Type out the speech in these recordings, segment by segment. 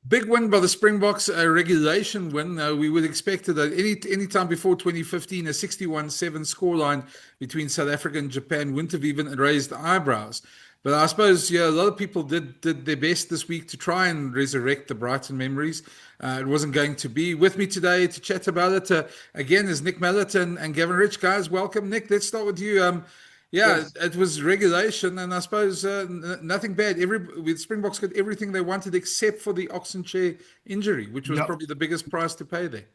Big win by the Springboks, a regulation win. We would expect it at any time before 2015, a 61-7 scoreline between South Africa and Japan wouldn't have even raised eyebrows. But I suppose, yeah, a lot of people did their best this week to try and resurrect the Brighton memories. It wasn't going to be. With me today to chat about it, again, is Nick Mallett and Gavin Rich. Guys, welcome. Nick, let's start with you. Yeah, Yes. it was regulation, and I suppose nothing bad. With Springboks got everything they wanted except for the Nche injury, which was Yeah. probably the biggest price to pay there.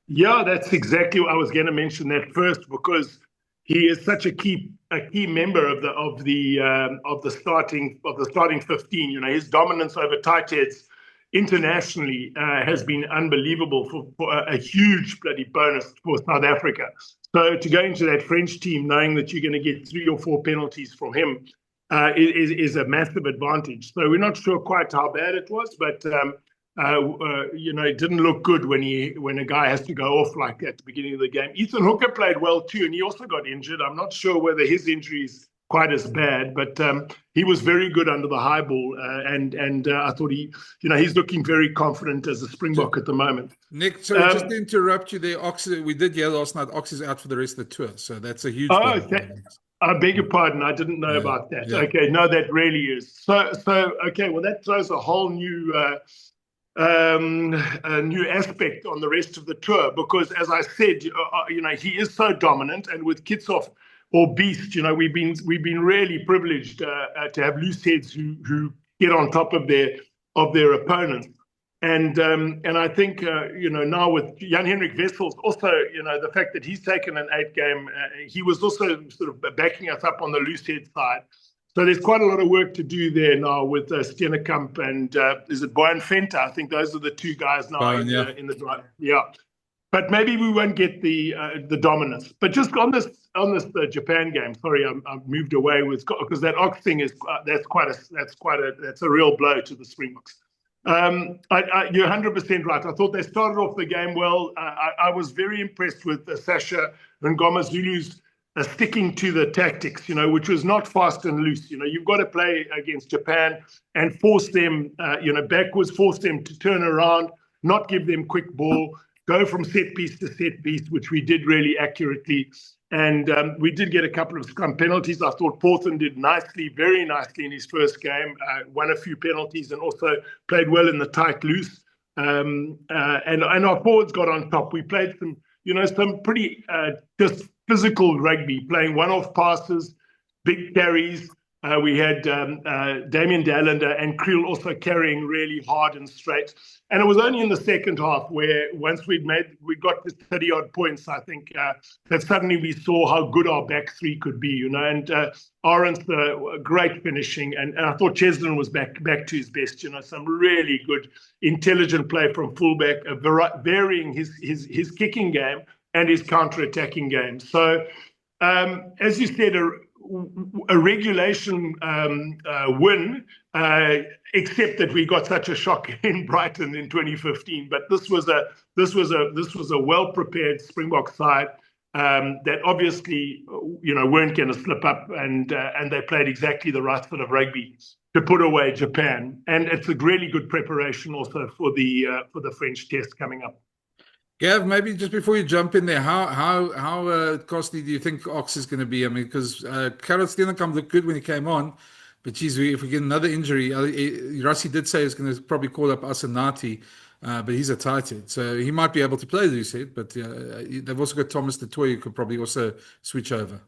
Yeah, that's exactly what I was going to mention that first because he is such a key member of the starting 15. His dominance over tight heads internationally has been unbelievable for a huge bloody bonus for South Africa. So to go into that French team knowing that you're going to get 3 or 4 penalties from him is a massive advantage. So we're not sure quite how bad it was, but it didn't look good when a guy has to go off like that at the beginning of the game. Ethan Hooker played well too, and he also got injured. I'm not sure whether his injury is quite as bad, but he was very good under the high ball, and I thought he's looking very confident as a Ju- Springbok at the moment. Nick, sorry, just Um, to interrupt you there. Ox, we did hear last night. Ox is out for the rest of the tour, so that's a huge oh, blow. I beg your pardon. I didn't know Yeah, about that. yeah. Okay, no, that really is so. Okay, well, that throws a whole a new aspect on the rest of the tour because, as I said, he is so dominant, and with Kitshoff or Beast, we've been really privileged to have loose heads who get on top of their opponents. And I think now with Jan Henrik Wessels, also the fact that he's taken an 8 game, he was also sort of backing us up on the loose head side. So there's quite a lot of work to do there now with Steenekamp and is it Brian Fenter? I think those are the two guys now Fine, in yeah. the drive. Yeah, but maybe we won't get the dominance. But just on this Japan game, sorry, I've moved away with because that Ox thing is that's a real blow to the Springboks. You're 100% right. I thought they started off the game well. I was very impressed with Sasha Ngoma Zulu's sticking to the tactics, which was not fast and loose. You've got to play against Japan and force them, backwards, force them to turn around, not give them quick ball, go from set piece to set piece, which we did really accurately. And we did get a couple of scrum penalties. I thought Porthen did nicely, very nicely in his first game, won a few penalties and also played well in the tight loose. And our forwards got on top. We played some pretty just physical rugby, playing one-off passes, big carries. We had Damien Dallander and Creel also carrying really hard and straight. And it was only in the second half where once we got this 30-odd points, I think, that suddenly we saw how good our back three could be, and Arendt's great finishing. And I thought Cheslin was back to his best, some really good, intelligent play from fullback, varying his kicking game and his counter-attacking game. So, as you said, a regulation win, except that we got such a shock in Brighton in 2015. But this was a well prepared Springbok side that obviously weren't going to slip up, and they played exactly the right sort of rugby to put away Japan. And it's a really good preparation also for the French test coming up. Gav, maybe just before you jump in there, how costly do you think Ox is going to be? I mean, because Karel Steenekamp looked good when he came on, but geez, if we get another injury, Rassie did say he's going to probably call up Asenati, but he's a tight head, so he might be able to play loose head. But they've also got Thomas du Toit who could probably also switch over.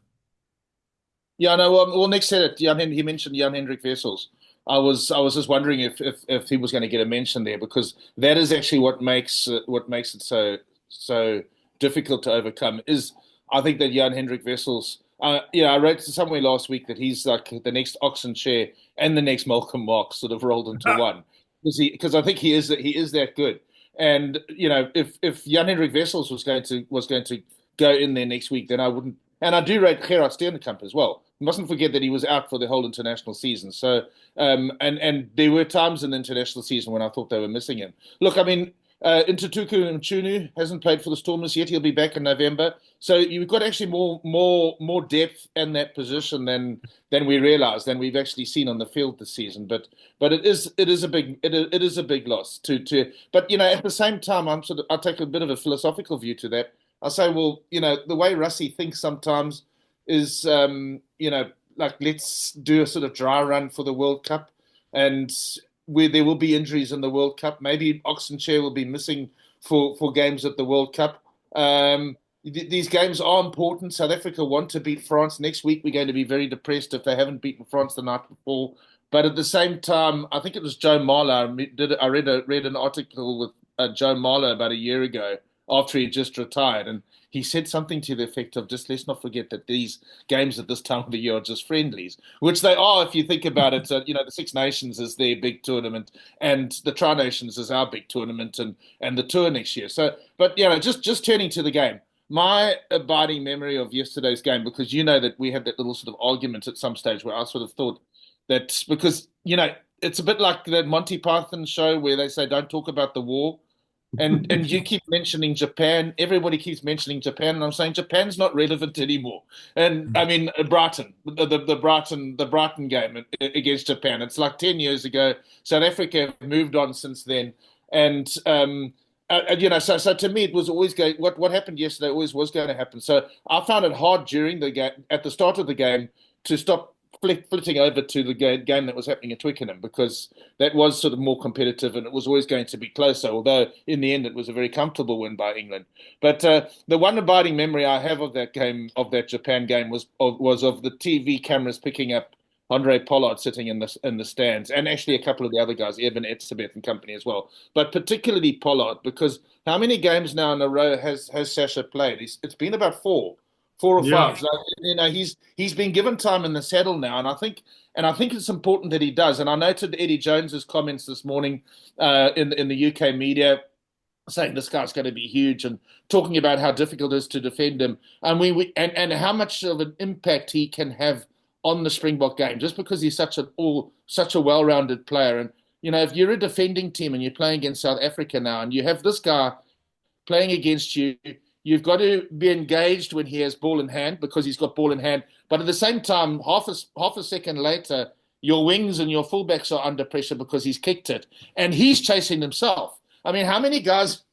Yeah, no. Well, Nick said it. He mentioned Jan Hendrik Wessels. I was just wondering if he was going to get a mention there because that is actually what makes it so difficult to overcome. Is I think that Jan Hendrik Wessels. I read somewhere last week that he's like the next Oxenshare and the next Malcolm Marx sort of rolled into one because I think he is that good. And if Jan Hendrik Wessels was going to go in there next week, then I wouldn't. And I do rate Gerard Steenekamp as well. You mustn't forget that he was out for the whole international season. So, and there were times in the international season when I thought they were missing him. Look, I mean, Nche hasn't played for the Stormers yet. He'll be back in November. So you've got actually more depth in that position than we realised, than we've actually seen on the field this season. But it is a big loss to. But at the same time, I'll take a bit of a philosophical view to that. I'll say, well, the way Rassie thinks sometimes is, like, let's do a sort of dry run for the World Cup, and where there will be injuries in the World Cup. Maybe Ox and Nche will be missing for games at the World Cup. These games are important. South Africa want to beat France. Next week, we're going to be very depressed if they haven't beaten France the night before. But at the same time, I think it was Joe Marler. I read an article with Joe Marler about a year ago after he just retired, and he said something to the effect of, just let's not forget that these games at this time of the year are just friendlies, which they are if you think about it. The Six Nations is their big tournament, and the Tri Nations is our big tournament, and the tour next year. So, but just turning to the game, my abiding memory of yesterday's game, because that we had that little sort of argument at some stage where I sort of thought that, because it's a bit like that Monty Python show where they say don't talk about the war. And you keep mentioning Japan. Everybody keeps mentioning Japan, and I'm saying Japan's not relevant anymore. And I mean Brighton, the Brighton game against Japan. It's like 10 years ago. South Africa have moved on since then, and so to me it was always going. What happened yesterday always was going to happen. So I found it hard during the game, at the start of the game, to stop flitting over to the game that was happening at Twickenham, because that was sort of more competitive and it was always going to be closer, although in the end it was a very comfortable win by England. But the one abiding memory I have of that game, of that Japan game, was of the TV cameras picking up Andre Pollard sitting in the stands, and actually a couple of the other guys, Eben Etzebeth and company as well, but particularly Pollard, because how many games now in a row has Sasha played? It's been about four or five. So, he's been given time in the saddle now, and I think it's important that he does. And I noted Eddie Jones's comments this morning in the UK media, saying this guy's going to be huge and talking about how difficult it is to defend him, and how much of an impact he can have on the Springbok game, just because he's such a well-rounded player. And if you're a defending team and you're playing against South Africa now, and you have this guy playing against you, you've got to be engaged when he has ball in hand, because he's got ball in hand. But at the same time, half a second later, your wings and your fullbacks are under pressure because he's kicked it, and he's chasing himself. I mean, how many guys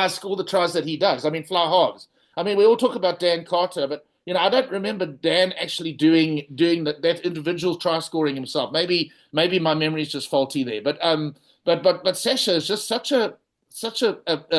score the tries that he does? I mean, fly halves. I mean, we all talk about Dan Carter, but I don't remember Dan actually doing that individual try scoring himself. Maybe my memory is just faulty there. But Sasha is just such a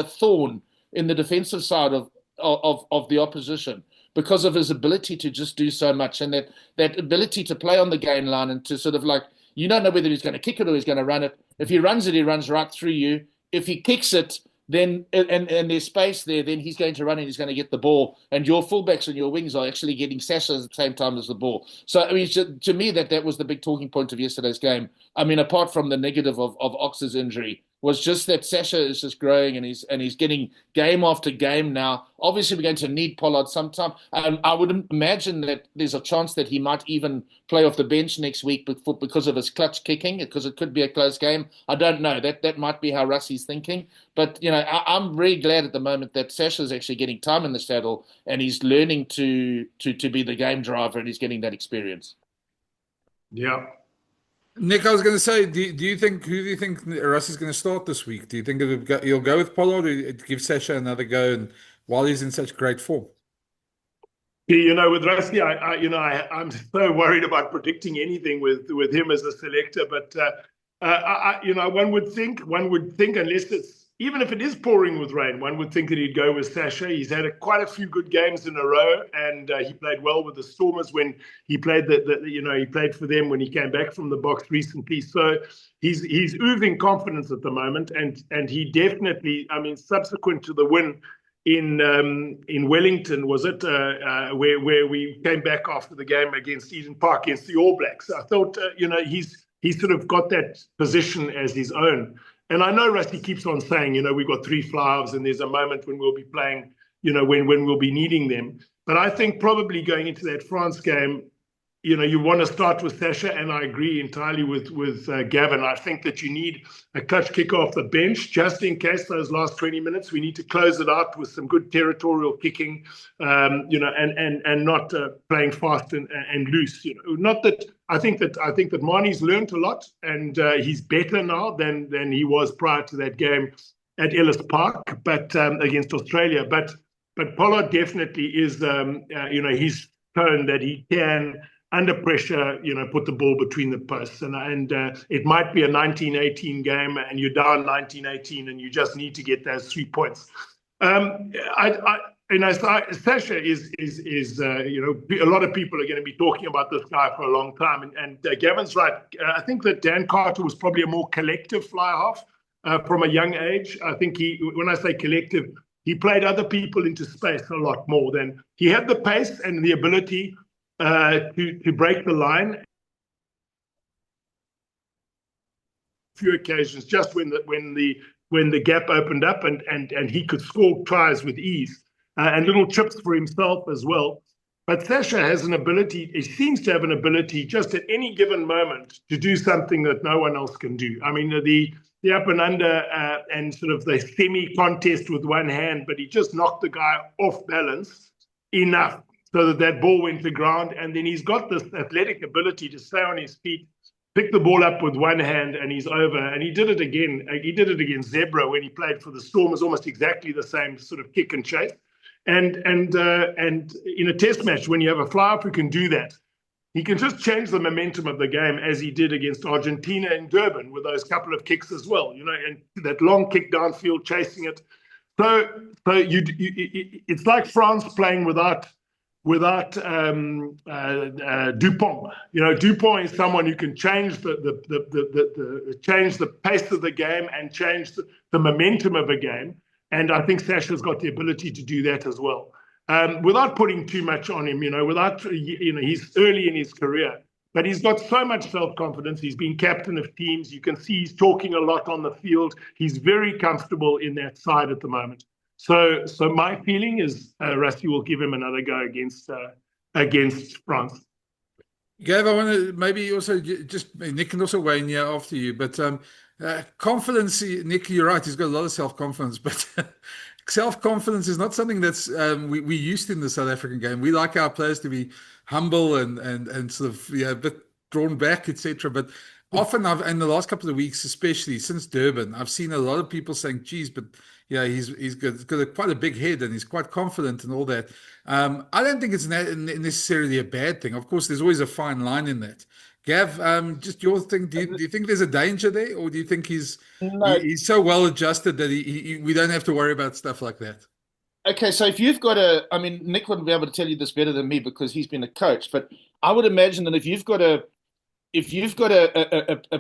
thorn in the defensive side of the opposition, because of his ability to just do so much, and that ability to play on the gain line, and to sort of, like, you don't know whether he's going to kick it or he's going to run it. If he runs it, he runs right through you. If he kicks it, then and there's space there, then he's going to run and he's going to get the ball, and your fullbacks and your wings are actually getting Sasha at the same time as the ball. So I mean, to me, that was the big talking point of yesterday's game. I mean, apart from the negative of Ox's injury, was just that Sasha is just growing, and he's getting game after game now. Obviously, we're going to need Pollard sometime. I would imagine that there's a chance that he might even play off the bench next week because of his clutch kicking, because it could be a close game. I don't know. That might be how Rassie's thinking. But I'm very glad at the moment that Sasha's actually getting time in the saddle, and he's learning to be the game driver, and he's getting that experience. Yeah. Nick, I was going to say, who do you think Russ is going to start this week? Do you think he'll go with Pollard, or give Sasha another go, and while he's in such great form? With Rusty, I'm so worried about predicting anything with him as a selector. But one would think, unless it's, even if it is pouring with rain, one would think that he'd go with Sasha. He's had quite a few good games in a row, and he played well with the Stormers when he played he played for them when he came back from the BOKS recently. So he's oozing confidence at the moment, and he definitely, I mean, subsequent to the win in Wellington, was it where we came back after the game against Eden Park against the All Blacks? I thought he's sort of got that position as his own. And I know Rusty keeps on saying, we've got three fly-halves and there's a moment when we'll be playing, when we'll be needing them. But I think probably going into that France game, you want to start with Sasha, and I agree entirely with Gavin. I think that you need a clutch kicker off the bench just in case those last 20 minutes. We need to close it out with some good territorial kicking, and not playing fast and loose. Not that I think that Marnie's learned a lot, and he's better now than he was prior to that game at Ellis Park, but against Australia. But Pollard definitely is, he's shown that he can, under pressure, put the ball between the posts. And it might be a 19-18 game and you're down 19-18 and you just need to get those 3 points. Sasha is a lot of people are going to be talking about this guy for a long time. And Gavin's right. I think that Dan Carter was probably a more collective fly half from a young age. I think when I say collective, he played other people into space a lot more than he had the pace and the ability to break the line. A few occasions, just when the gap opened up and he could score tries with ease, and little chips for himself as well. But Sasha has an ability, he seems to have an ability just at any given moment to do something that no one else can do. I mean, the up and under and sort of the semi-contest with one hand, but he just knocked the guy off balance enough so that ball went to ground. And then he's got this athletic ability to stay on his feet, pick the ball up with one hand, and he's over. And he did it again. He did it against Zebra when he played for the Stormers, almost exactly the same sort of kick and chase. And in a test match, when you have a fly-up who can do that, he can just change the momentum of the game, as he did against Argentina in Durban with those couple of kicks as well, and that long kick downfield, chasing it. So it's like France playing without Dupont. Dupont is someone who can change change the pace of the game and change the momentum of a game. And I think Sasha's got the ability to do that as well. Without putting too much on him, he's early in his career, but he's got so much self-confidence. He's been captain of teams. You can see he's talking a lot on the field. He's very comfortable in that side at the moment. So my feeling is Rusty will give him another go against France. Gav, I want to maybe also just Nick can also weigh in here after you, but confidence, Nick, you're right. He's got a lot of self-confidence, but self-confidence is not something that's we used in the South African game. We like our players to be humble and sort of a bit drawn back, etc. But often in the last couple of weeks, especially since Durban, I've seen a lot of people saying, geez, but he's got quite a big head and he's quite confident and all that. I don't think it's necessarily a bad thing. Of course, there's always a fine line in that. Gav, just your thing. Do you think there's a danger there, or do you think he's so well adjusted that we don't have to worry about stuff like that? Okay, so if you've got Nick wouldn't be able to tell you this better than me because he's been a coach, but I would imagine that if you've got a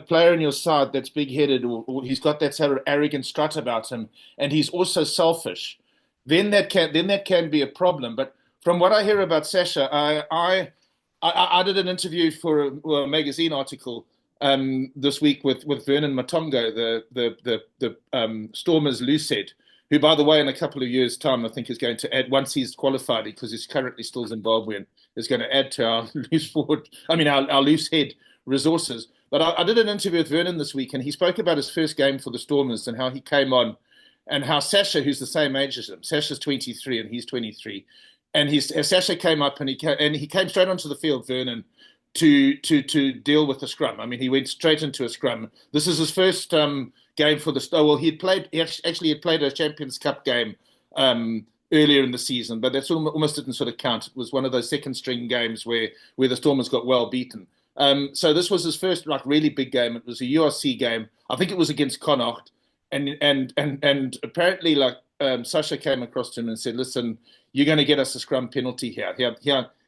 player in your side that's big-headed, or he's got that sort of arrogant strut about him, and he's also selfish, then that can be a problem. But from what I hear about Sasha, I did an interview for a magazine article this week with Vernon Matongo, the Stormers loose head, who, by the way, in a couple of years' time, I think is going to add, once he's qualified, because he's currently still Zimbabwean, is going to add to our our loose head resources. But I did an interview with Vernon this week, and he spoke about his first game for the Stormers and how he came on, and how Sasha, who's the same age as him, Sasha's 23 and he's 23, and Sasha came up and he came straight onto the field, Vernon, to deal with the scrum. I mean, he went straight into a scrum. This is his first game for the. Oh well, he had played a Champions Cup game earlier in the season, but that's almost didn't sort of count. It was one of those second string games where the Stormers got well beaten. So this was his first really big game. It was a URC game. I think it was against Connacht, and apparently Sasha came across to him and said, "Listen, you're going to get us a scrum penalty here.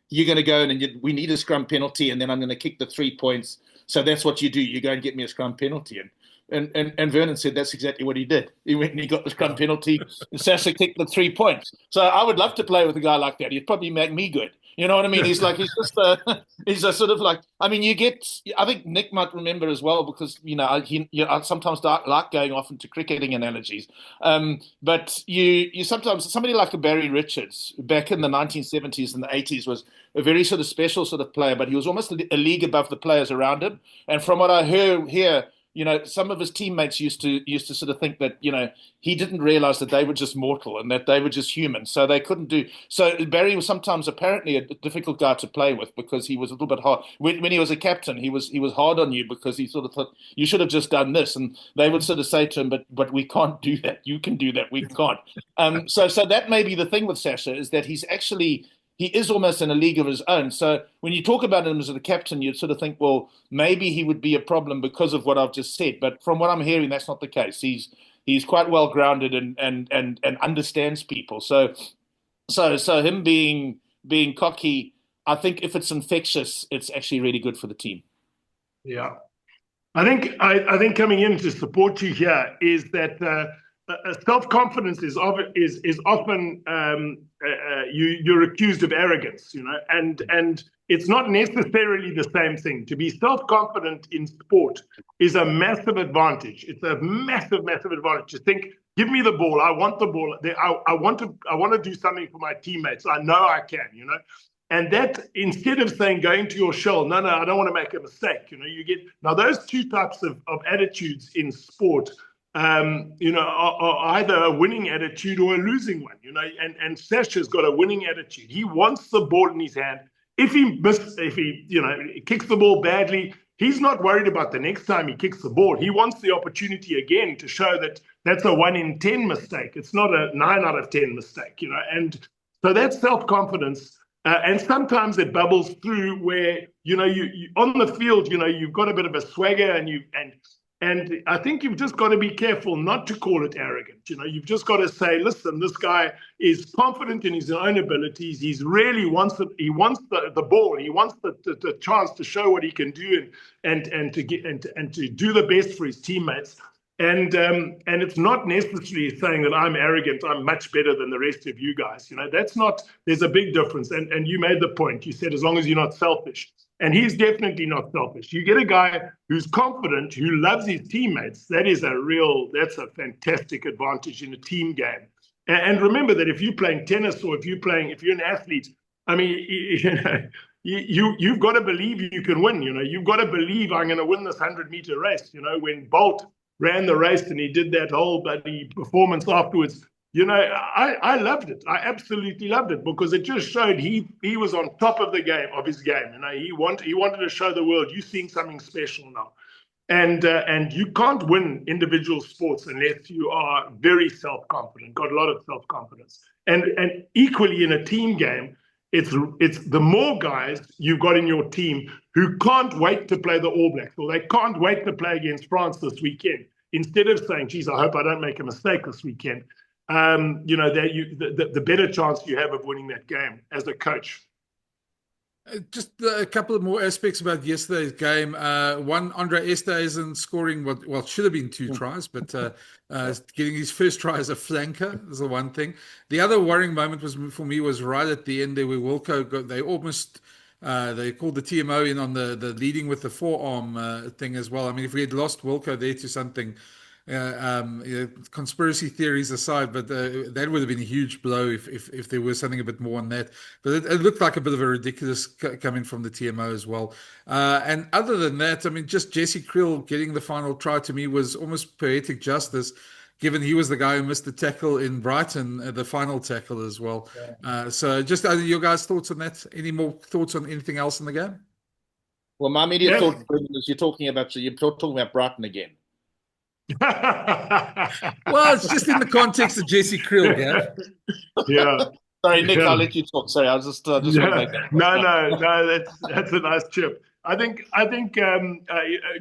You're going to go in and we need a scrum penalty, and then I'm going to kick the 3 points. So that's what you do. You go and get me a scrum penalty." And And Vernon said that's exactly what he did. He went and he got the scrum penalty, and Sasha kicked the 3 points. So I would love to play with a guy like that. He'd probably make me good. You know what I mean? He's he's a sort of like, I mean, I think Nick might remember as well, because, I sometimes like going off into cricketing analogies. But you sometimes, somebody like a Barry Richards back in the 1970s and the 80s was a very sort of special sort of player, but he was almost a league above the players around him. And from what I hear, some of his teammates used to sort of think that, he didn't realize that they were just mortal and that they were just human. So they couldn't do. So Barry was sometimes apparently a difficult guy to play with, because he was a little bit hard. When he was a captain, he was hard on you, because he sort of thought you should have just done this. And they would sort of say to him, but we can't do that. You can do that. We can't. So that may be the thing with Sasha, is that he is almost in a league of his own. So when you talk about him as a captain, you'd sort of think, well, maybe he would be a problem because of what I've just said. But from what I'm hearing, that's not the case. He's quite well grounded and understands people. So him being cocky, I think if it's infectious, it's actually really good for the team. Yeah, I think coming in to support you here is that. Self-confidence is often you're accused of arrogance, and it's not necessarily the same thing. To be self-confident in sport is a massive advantage. It's a massive advantage to think, give me the ball. I want the ball. I want to do something for my teammates. I know I can, And that, instead of saying, going to your shell, no, I don't want to make a mistake. You get, now those two types of attitudes in sport, are either a winning attitude or a losing one, and Sasha's got a winning attitude. He wants the ball in his hand. If he kicks the ball badly, he's not worried about the next time he kicks the ball. He wants the opportunity again to show that that's a 1 in 10 mistake. It's not a 9 out of 10 mistake, and so that's self-confidence. And sometimes it bubbles through where, you on the field, you've got a bit of a swagger, and I think you've just got to be careful not to call it arrogant. You've just got to say, listen, this guy is confident in his own abilities. He really wants it. He wants the ball. He wants the chance to show what he can do and to do the best for his teammates. And it's not necessarily saying that I'm arrogant, I'm much better than the rest of you guys. That's not, there's a big difference. And you made the point. You said, as long as you're not selfish. And he's definitely not selfish. You get a guy who's confident, who loves his teammates. That's a fantastic advantage in a team game. And remember that if you're playing tennis, or if you're an athlete, I mean, you've got to believe you can win. You've got to believe, I'm going to win this 100-meter race. When Bolt ran the race and he did that whole bloody performance afterwards, I loved it. I absolutely loved it, because it just showed he was on top of his game. He wanted to show the world, you're seeing something special now. And you can't win individual sports unless you are very self-confident, got a lot of self-confidence. And equally in a team game, it's the more guys you've got in your team who can't wait to play the All Blacks, or they can't wait to play against France this weekend. Instead of saying, geez, I hope I don't make a mistake this weekend, the better chance you have of winning that game as a coach. Just a couple of more aspects about yesterday's game. One, Andre Esterhuizen scoring what should have been 2 tries, but getting his first try as a flanker is the one thing. The other worrying moment for me was right at the end there, where Wilco they almost they called the TMO in on the leading with the forearm thing as well. I mean, if we had lost Wilco there to something, conspiracy theories aside, but that would have been a huge blow if there was something a bit more on that. But it looked like a bit of a ridiculous coming from the TMO as well. And other than that, I mean, just Jesse Kriel getting the final try to me was almost poetic justice, given he was the guy who missed the tackle in Brighton, the final tackle as well. Yeah. So just your guys' thoughts on that? Any more thoughts on anything else in the game? Well, my immediate thought is you're talking about Brighton again. Well, it's just in the context of Jesse Kriel, yeah. Sorry, Nick, I'll let you talk. Sorry, I was just want to make that. No, that's a nice chip. I think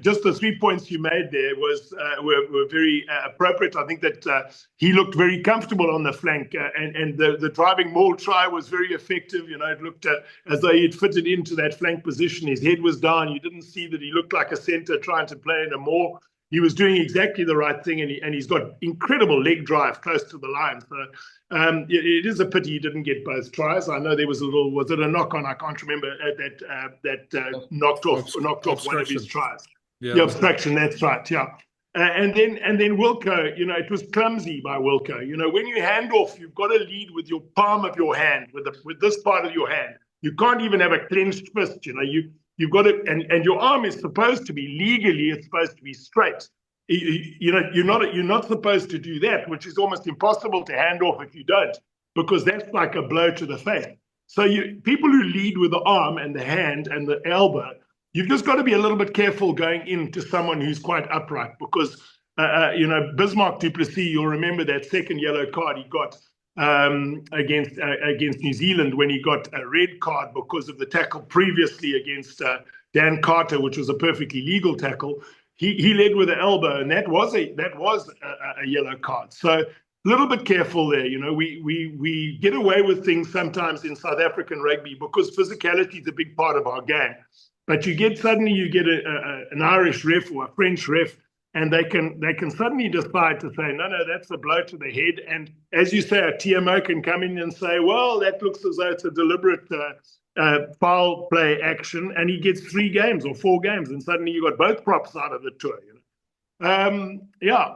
just the 3 points you made there were very appropriate. I think that he looked very comfortable on the flank, and the driving maul try was very effective. It looked as though he'd fitted into that flank position. His head was down. You didn't see that he looked like a centre trying to play in a maul. he was doing exactly the right thing, and he's got incredible leg drive close to the line. So it is a pity he didn't get both tries. I know there was was it a knock on? I can't remember that knocked off one of his tries. Yeah, the obstruction. That's right. Yeah. And then Wilco, it was clumsy by Wilco. When you hand off, you've got to lead with your palm of your hand, with this part of your hand. You can't even have a clenched fist. You've got to, and your arm is supposed to be legally, it's supposed to be straight. You're not supposed to do that, which is almost impossible to hand off if you don't, because that's like a blow to the face. So people who lead with the arm and the hand and the elbow, you've just got to be a little bit careful going into someone who's quite upright, because Bismarck du Plessis, you'll remember that second yellow card he got against New Zealand, when he got a red card because of the tackle previously against Dan Carter, which was a perfectly legal tackle. He led with an elbow, and that was a yellow card. So a little bit careful there. We get away with things sometimes in South African rugby because physicality is a big part of our game. But suddenly you get an Irish ref or a French ref, and they can suddenly decide to say, no, that's a blow to the head. And as you say, a TMO can come in and say, well, that looks as though it's a deliberate foul play action, and he gets 3 games or 4 games, and suddenly you got both props out of the tour.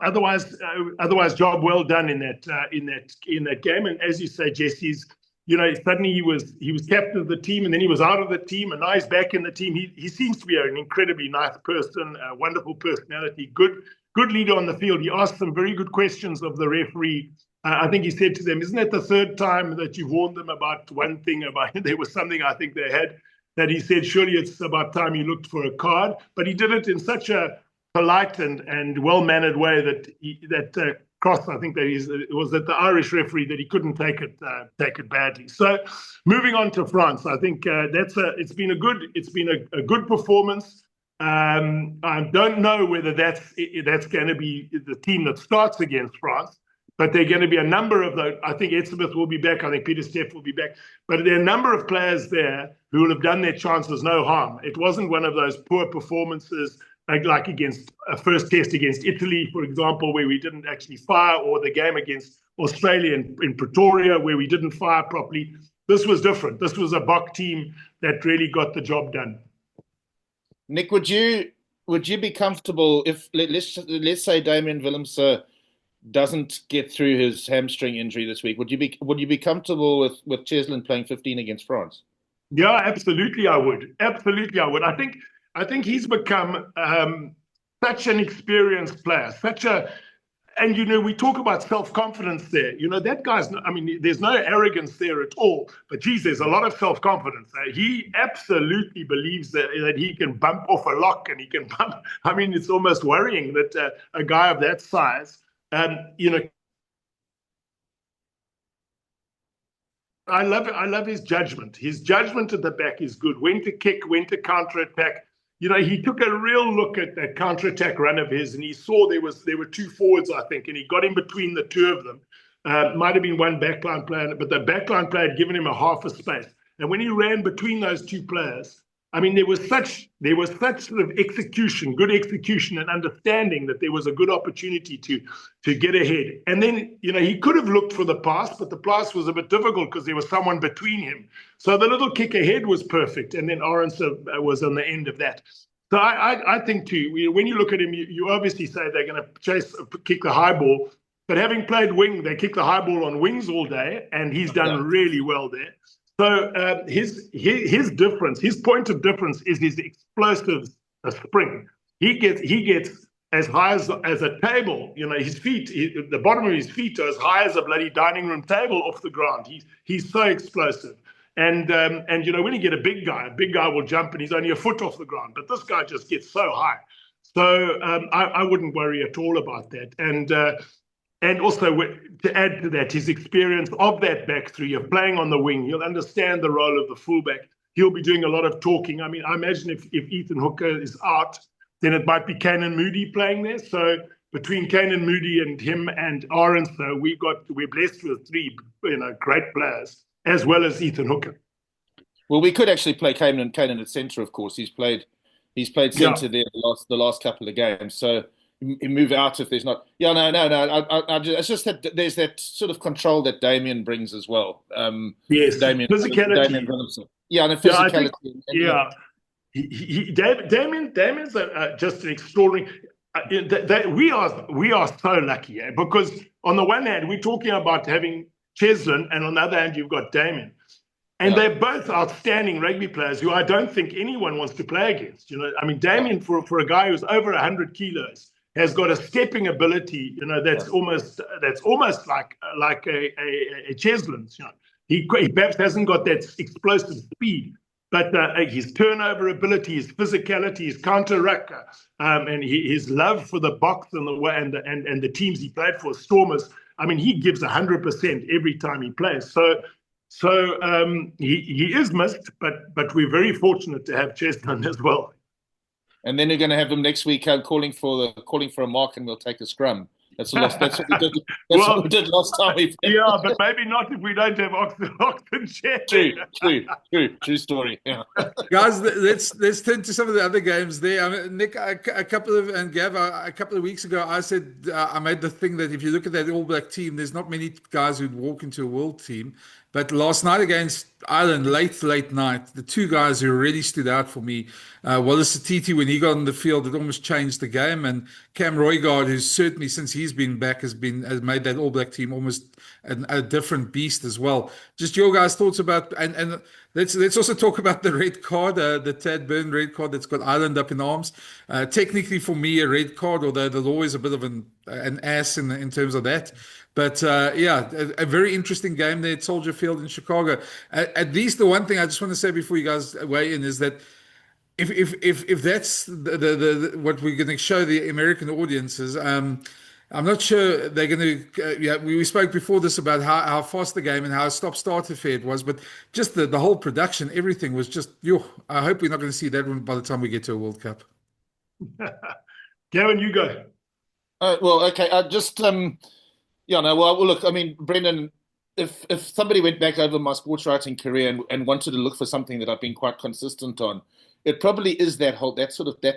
Otherwise, job well done in that game. And as you say, Jesse's, suddenly he was captain of the team, and then he was out of the team, and now he's back in the team. He seems to be an incredibly nice person, a wonderful personality, good leader on the field. He asked some very good questions of the referee. I think he said to them, isn't it the 3rd time that you've warned them about one thing? There was something I think they had that he said, surely it's about time you looked for a card. But he did it in such a polite and well-mannered way that Cross, I think it was that the Irish referee, that he couldn't take it badly. So moving on to France, I think it's been a good performance. I don't know whether that's going to be the team that starts against France, but there are going to be a number of those. I think Ed Smith will be back. I think Peter Steff will be back. But there are a number of players there who will have done their chances no harm. It wasn't one of those poor performances like against a first test against Italy, for example, where we didn't actually fire, or the game against Australia in Pretoria, where we didn't fire properly. This was different. This was a BOK team that really got the job done. Nick, would you be comfortable if let's say Damian Willems doesn't get through his hamstring injury this week? Would you be comfortable with Cheslin playing 15 against France? Yeah, absolutely. I would. Absolutely, I would. I think he's become such an experienced player, and we talk about self-confidence there. That guy's, there's no arrogance there at all, but geez, there's a lot of self-confidence. He absolutely believes that he can bump off a lock, and he can bump. It's almost worrying that a guy of that size, I love his judgment. His judgment at the back is good. When to kick, when to counter-attack. He took a real look at that counter-attack run of his, and he saw there were 2 forwards, I think, and he got in between the 2 of them. Might have been one backline player, but the backline player had given him a half a space. And when he ran between those 2 players, there was such sort of execution, good execution, and understanding that there was a good opportunity to get ahead. And then, he could have looked for the pass, but the pass was a bit difficult because there was someone between him. So the little kick ahead was perfect, and then Orange was on the end of that. So I think too, when you look at him, you obviously say they're going to kick the high ball, but having played wing, they kick the high ball on wings all day, and he's done really well there. So his difference, his point of difference is his explosive spring. He gets as high as a table. His feet, the bottom of his feet are as high as a bloody dining room table off the ground. He's so explosive. And when you get a big guy will jump, and he's only a foot off the ground. But this guy just gets so high. So I wouldn't worry at all about that. And also, to add to that, his experience of that back 3 of playing on the wing, he'll understand the role of the fullback. He'll be doing a lot of talking. I imagine if Ethan Hooker is out, then it might be Canan Moodie playing there. So between Canan Moodie and him and Arends, we're blessed with 3 great players, as well as Ethan Hooker. Well, we could actually play Canan at centre, of course. He's played centre there the last couple of games. So move out if there's not. Yeah, no. It's just that there's that sort of control that Damien brings as well. Yes, Damien physicality. Williamson. Yeah, and Yeah, I physicality. think, yeah. Damien's just an extraordinary. We are so lucky, because on the one hand we're talking about having Cheslin, and on the other hand you've got Damien, and they're both outstanding rugby players who I don't think anyone wants to play against. I mean, Damien, for a guy who's over 100 kilos, has got a stepping ability. That's almost like a Cheslin's. He perhaps hasn't got that explosive speed, but his turnover ability, his physicality, his counter ruck, and his love for the box and the teams he played for, Stormers. I mean, he gives 100% every time he plays. So he is missed, but we're very fortunate to have Cheslin as well. And then you're going to have him next week calling for a mark, and we'll take a scrum. That's what we did. What we did last time. Yeah, but maybe not if we don't have Nche. True story. Yeah. Guys, let's turn to some of the other games there. I mean, Nick, Gav, a couple of weeks ago, I said I made the thing that if you look at that All Black team, there's not many guys who'd walk into a world team. But last night against Ireland, late night, the two guys who really stood out for me, Wallace Atiti, when he got on the field, it almost changed the game. And Cam Roygaard, who's certainly, since he's been back, has made that All Black team almost a different beast as well. Just your guys' thoughts about, and let's also talk about the red card, the Tad Byrne red card that's got Ireland up in arms. Technically, for me, a red card, although the law is a bit of an ass in terms of that. But a very interesting game there at Soldier Field in Chicago. At least the one thing I just want to say before you guys weigh in is that if that's the what we're going to show the American audiences, I'm not sure they're going to. We spoke before this about how fast the game and how stop-start affair it was, but just the whole production, everything was just. I hope we're not going to see that one by the time we get to a World Cup. Gavin, you go. Well, okay. Yeah, no, well, look, I mean, Brendan, if somebody went back over my sports writing career and wanted to look for something that I've been quite consistent on, it probably is that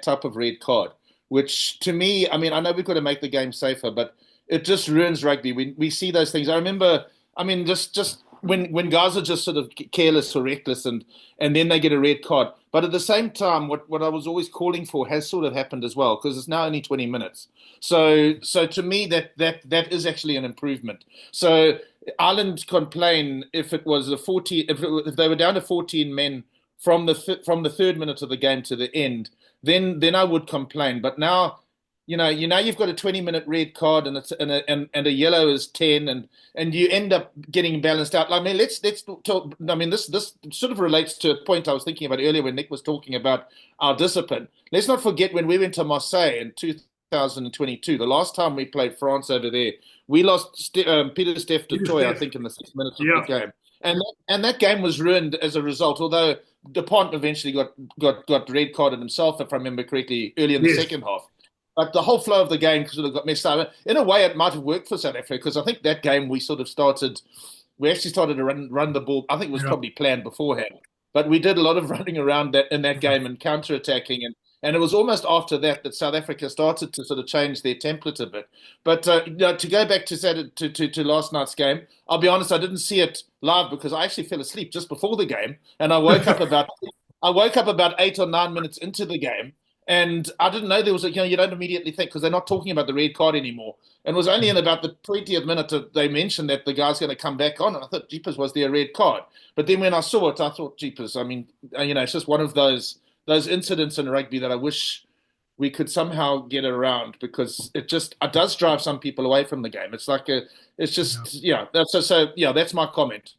type of red card, which to me, I mean, I know we've got to make the game safer, but it just ruins rugby. We see those things. I remember, I mean, just when guys are just sort of careless or reckless and then they get a red card. But at the same time, what I was always calling for has sort of happened as well, because it's now only 20 minutes. So to me, that is actually an improvement. So Ireland complain if it was if they were down to 14 men from the third minute of the game to the end, then I would complain. But now, you've got a 20-minute red card and it's and a yellow is 10, and you end up getting balanced out. I mean, let's talk. I mean, this sort of relates to a point I was thinking about earlier when Nick was talking about our discipline. Let's not forget when we went to Marseille in 2022, the last time we played France over there, we lost Peter Steph du Toit, I think, in the 6 minutes of the game, and that game was ruined as a result. Although Dupont eventually got red carded himself, if I remember correctly, early in the second half. But the whole flow of the game sort of got messed up. In a way, it might have worked for South Africa, because I think that game we actually started to run the ball. I think it was probably planned beforehand. But we did a lot of running around in that game and counter-attacking. And it was almost after that South Africa started to sort of change their template a bit. But to go back to last night's game, I'll be honest, I didn't see it live because I actually fell asleep just before the game. And I woke up about 8 or 9 minutes into the game. And I didn't know there was you don't immediately think, because they're not talking about the red card anymore. And it was only in about the 20th minute that they mentioned that the guy's going to come back on. And I thought, jeepers, was there a red card? But then when I saw it, I thought, jeepers, I mean, it's just one of those incidents in rugby that I wish we could somehow get around, because it does drive some people away from the game. It's like that's my comment.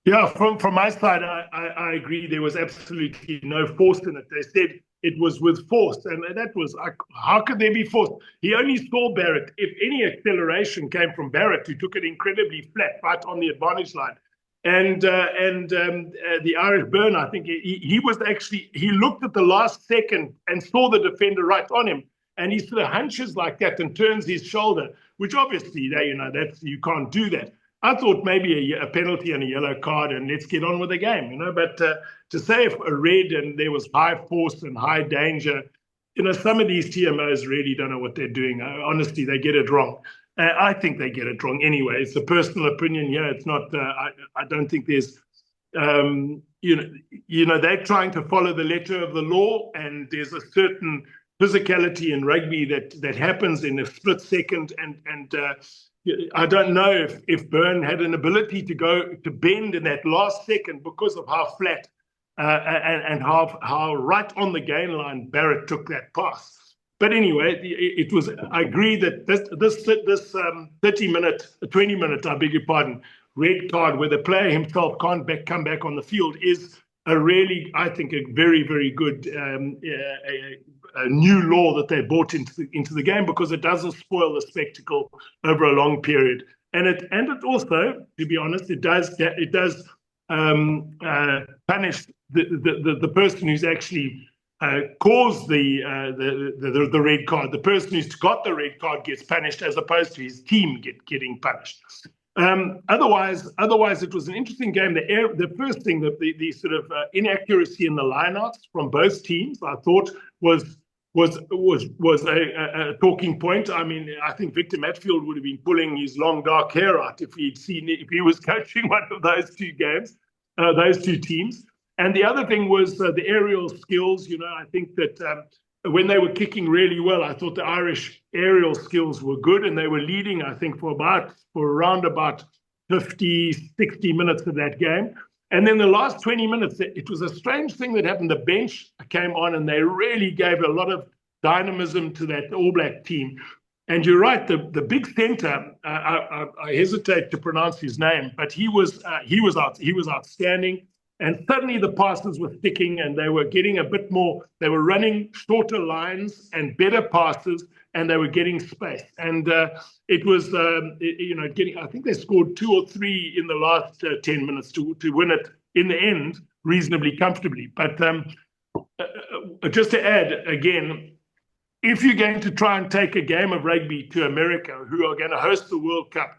Yeah, from my side, I agree. There was absolutely no force in it. They said it was with force, and that was, how could there be force? He only saw Barrett. If any acceleration came from Barrett, who took it incredibly flat right on the advantage line, and the Irish Byrne, I think he looked at the last second and saw the defender right on him, and he sort of hunches like that and turns his shoulder, which obviously you can't do that. I thought maybe a penalty and a yellow card and let's get on with the game, But to say if a red and there was high force and high danger, some of these TMOs really don't know what they're doing. Honestly, they get it wrong. I think they get it wrong anyway. It's a personal opinion here. It's not. I don't think there's. They're trying to follow the letter of the law, and there's a certain physicality in rugby that happens in a split second. And I don't know if Byrne had an ability to bend in that last second because of how flat and how right on the gain line Barrett took that pass. But anyway, it was. I agree that this 20-minute, I beg your pardon, red card where the player himself can't come back on the field is a really, I think, a very, very good a new law that they brought into the game, because it doesn't spoil the spectacle over a long period. And it also, to be honest, it does punish the person who's actually caused the red card. The person who's got the red card gets punished, as opposed to his team getting punished. Otherwise, it was an interesting game. The first thing, that the sort of inaccuracy in the lineouts from both teams, I thought was a talking point. I mean, I think Victor Matfield would have been pulling his long dark hair out if he was coaching one of those two games, those two teams. And the other thing was the aerial skills. I think that when they were kicking really well, I thought the Irish aerial skills were good, and they were leading, I think, for around about 50, 60 minutes of that game. And then the last 20 minutes, it was a strange thing that happened. The bench came on, and they really gave a lot of dynamism to that All Black team. And you're right, the big centre, I hesitate to pronounce his name, but he was outstanding. And suddenly the passes were sticking, and they were getting a bit more. They were running shorter lines and better passes, and they were getting space. And it was, getting. I think they scored 2 or 3 in the last 10 minutes to win it in the end reasonably comfortably. But just to add again, if you're going to try and take a game of rugby to America, who are going to host the World Cup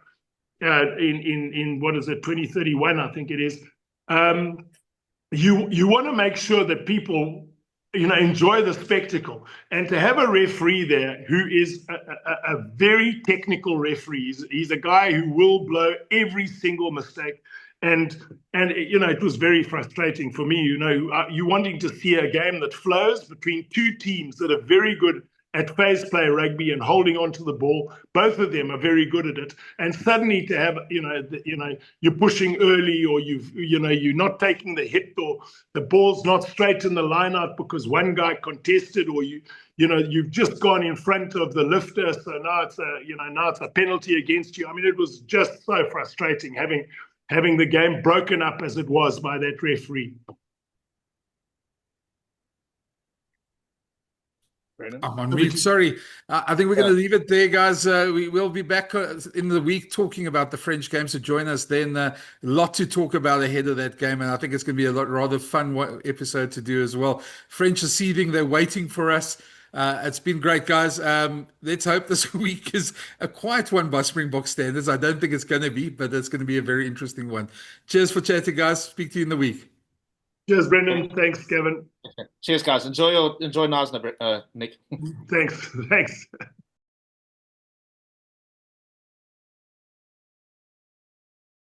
in what is it, 2031, I think it is. You want to make sure that people, enjoy the spectacle, and to have a referee there who is a very technical referee. He's a guy who will blow every single mistake, and it was very frustrating for me. You wanting to see a game that flows between two teams that are very good at phase play rugby and holding on to the ball. Both of them are very good at it. And suddenly to have, you're pushing early, or you're not taking the hit, or the ball's not straight in the line out because one guy contested, or you've just gone in front of the lifter. So now it's a penalty against you. I mean, it was just so frustrating having the game broken up as it was by that referee. I'm on mute. Sorry. I think we're going to leave it there, guys. We will be back in the week talking about the French game, so join us then. A lot to talk about ahead of that game, and I think it's going to be a rather fun episode to do as well. French are seething. They're waiting for us. It's been great, guys. Let's hope this week is a quiet one by Springbok standards. I don't think it's going to be, but it's going to be a very interesting one. Cheers for chatting, guys. Speak to you in the week. Cheers, Brendan. Thanks, Kevin. Cheers, guys. Enjoy Knysna, Nick. Thanks.